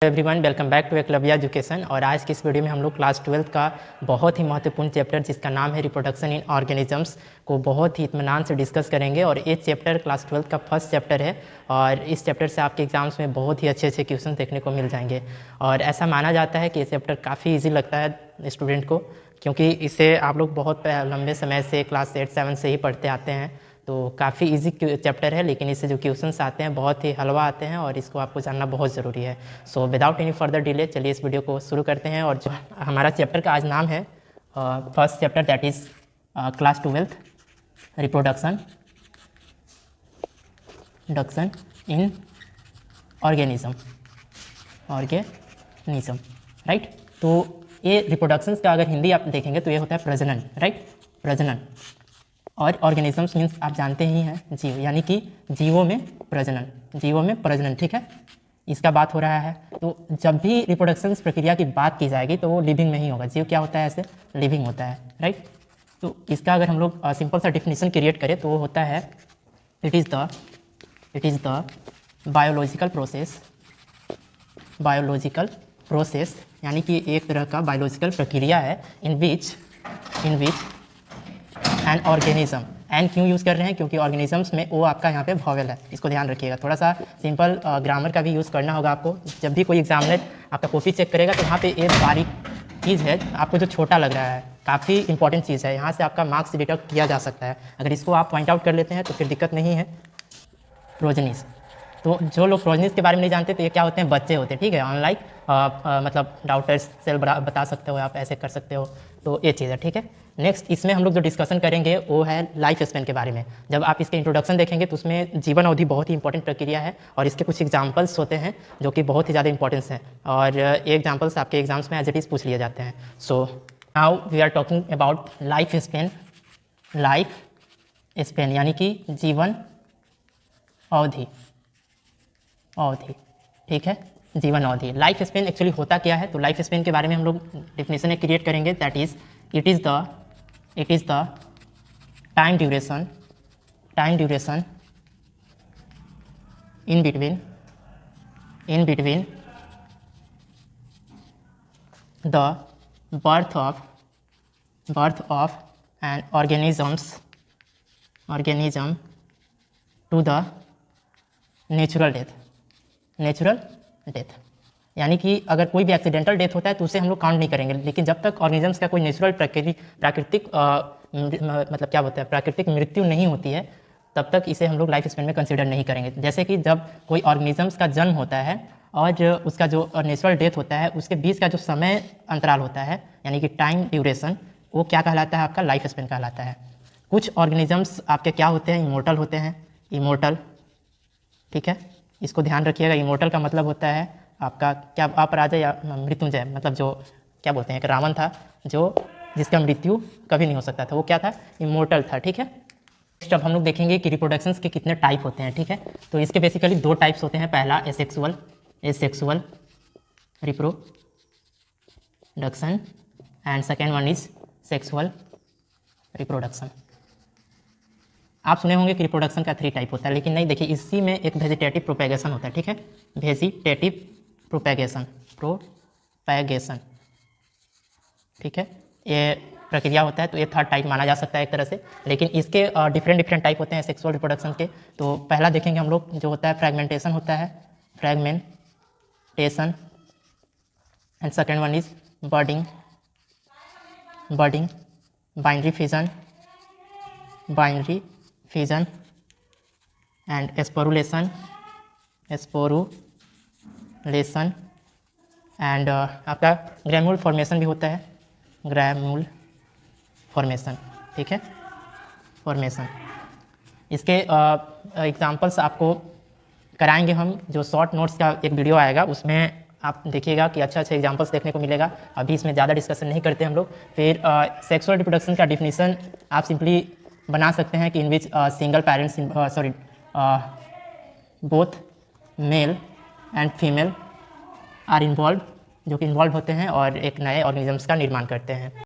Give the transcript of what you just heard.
Everyone welcome back to Eklavya education. और आज की इस वीडियो में हम लोग क्लास 12 का बहुत ही महत्वपूर्ण चैप्टर जिसका नाम है रिप्रोडक्शन इन ऑर्गेनिजम्स को बहुत ही इत्मीनान से डिस्कस करेंगे। और ये चैप्टर क्लास 12 का फर्स्ट चैप्टर है और इस चैप्टर से आपके एग्जाम्स में बहुत ही अच्छे अच्छे क्वेश्चन देखने को मिल जाएंगे। और ऐसा माना जाता है कि ये चैप्टर काफ़ी ईजी लगता है स्टूडेंट को, क्योंकि इसे आप लोग बहुत लंबे समय से क्लास 8-7 से ही पढ़ते आते हैं। तो काफ़ी इजी चैप्टर है, लेकिन इससे जो क्वेश्चंस आते हैं बहुत ही हलवा आते हैं और इसको आपको जानना बहुत ज़रूरी है। So without any further delay चलिए इस वीडियो को शुरू करते हैं। और जो हमारा चैप्टर का आज नाम है first chapter, that is class 12 reproduction in organism right. तो ये रिप्रोडक्शंस का अगर हिंदी आप देखेंगे तो ये होता है प्रजनन, राइट, प्रजनन। और ऑर्गेनिजम्स मीन्स आप जानते ही हैं जीव, यानी कि जीवों में प्रजनन, ठीक है, इसका बात हो रहा है। तो जब भी रिप्रोडक्शन प्रक्रिया की बात की जाएगी तो वो लिविंग में ही होगा। जीव क्या होता है, ऐसे लिविंग होता है, राइट। तो इसका अगर हम लोग सिंपल सा डिफिनीशन क्रिएट करें तो वो होता है it is the biological process, यानी कि एक तरह का बायोलॉजिकल प्रक्रिया है इन विच एन ऑर्गेनिज्म। एन क्यों यूज़ कर रहे हैं, क्योंकि ऑर्गेनिजम्स में वो आपका यहाँ पे वॉवेल है, इसको ध्यान रखिएगा। थोड़ा सा सिंपल ग्रामर का भी यूज़ करना होगा आपको। जब भी कोई एग्जामिनर आपका कॉपी चेक करेगा तो यहाँ पे एक बारीक चीज़ है आपको जो छोटा लग रहा है, काफ़ी इंपॉर्टेंट चीज़ है, यहाँ से आपका मार्क्स डिडक्ट किया जा सकता है। अगर इसको आप पॉइंट आउट कर लेते हैं तो फिर दिक्कत नहीं है। प्रोजेनिस, तो जो लोग प्रोजेनिस के बारे में नहीं जानते तो ये क्या होते हैं, बच्चे होते हैं, ठीक है। अनलाइक मतलब डाउटर्स सेल बता सकते हो आप, ऐसे कर सकते हो, तो ये चीज़ है, ठीक है। नेक्स्ट इसमें हम लोग जो डिस्कशन करेंगे वो है लाइफ स्पेन के बारे में। जब आप इसके इंट्रोडक्शन देखेंगे तो उसमें जीवन अवधि बहुत ही इंपॉर्टेंट प्रक्रिया है और इसके कुछ एग्जाम्पल्स होते हैं जो कि बहुत ही ज़्यादा इंपॉर्टेंस हैं और ये एग्जाम्पल्स आपके एग्जाम्स में एज इट इज़ पूछ लिए जाते हैं। So now we are talking about life span यानी कि जीवन अवधि, ठीक है, जीवन अवधि। लाइफ स्पेन एक्चुअली होता क्या है, तो लाइफ स्पेन के बारे में हम लोग डिफिनेशन क्रिएट करेंगे, that is it is the time duration in between the birth of an organism to the natural death. यानी कि अगर कोई भी एक्सीडेंटल डेथ होता है तो उसे हम लोग काउंट नहीं करेंगे, लेकिन जब तक ऑर्गेनिजम्स का कोई नेचुरल प्राकृतिक मतलब क्या होता है, प्राकृतिक मृत्यु नहीं होती है, तब तक इसे हम लोग लाइफ स्पेन में कंसीडर नहीं करेंगे। जैसे कि जब कोई ऑर्गेनिजम्स का जन्म होता है और उसका जो नेचुरल डेथ होता है उसके बीच का जो समय अंतराल होता है, यानी कि टाइम ड्यूरेशन, वो क्या कहलाता है, आपका लाइफ स्पेन कहलाता है। कुछ ऑर्गेनिजम्स आपके क्या होते हैं, इमोर्टल होते हैं, ठीक है, इसको ध्यान रखिएगा। इमोर्टल का मतलब होता है आपका क्या, अपराजय या मृत्युंजय, मतलब जो क्या बोलते हैं, एक रावण था जिसका मृत्यु कभी नहीं हो सकता था, वो क्या था, इमोर्टल था, ठीक है। नेक्स्ट अब हम लोग देखेंगे कि रिप्रोडक्शंस के कितने टाइप होते हैं, ठीक है। तो इसके बेसिकली दो टाइप्स होते हैं, पहला asexual reproduction and second one is sexual reproduction. आप सुने होंगे कि रिप्रोडक्शन का 3 टाइप होता है, लेकिन नहीं, देखिए इसी में एक वेजिटेटिव प्रोपेगेशन होता है, ठीक है, वेजिटेटिव प्रोपेगेशन, ठीक है, ये प्रक्रिया होता है। तो ये थर्ड टाइप माना जा सकता है एक तरह से, लेकिन इसके डिफरेंट टाइप होते हैं सेक्सुअल रिप्रोडक्शन के। तो पहला देखेंगे हम लोग, जो होता है फ्रेगमेंटेशन होता है, and second one is budding, binary fission and sporulation and आपका ग्रैम्यूल फॉर्मेशन भी होता है, ग्रैम्यूल फॉर्मेशन, ठीक है, फॉर्मेशन। इसके एग्जांपल्स आपको कराएंगे हम, जो शॉर्ट नोट्स का एक वीडियो आएगा उसमें आप देखिएगा कि अच्छा एग्जांपल्स देखने को मिलेगा। अभी इसमें ज़्यादा डिस्कशन नहीं करते हम लोग। फिर सेक्सुअल रिप्रोडक्शन का डिफिनीशन आप सिंपली बना सकते हैं कि in which single parents both male and female are involve, जो कि इन्वॉल्व होते हैं और एक नए ऑर्गेनिजम्स का निर्माण करते हैं।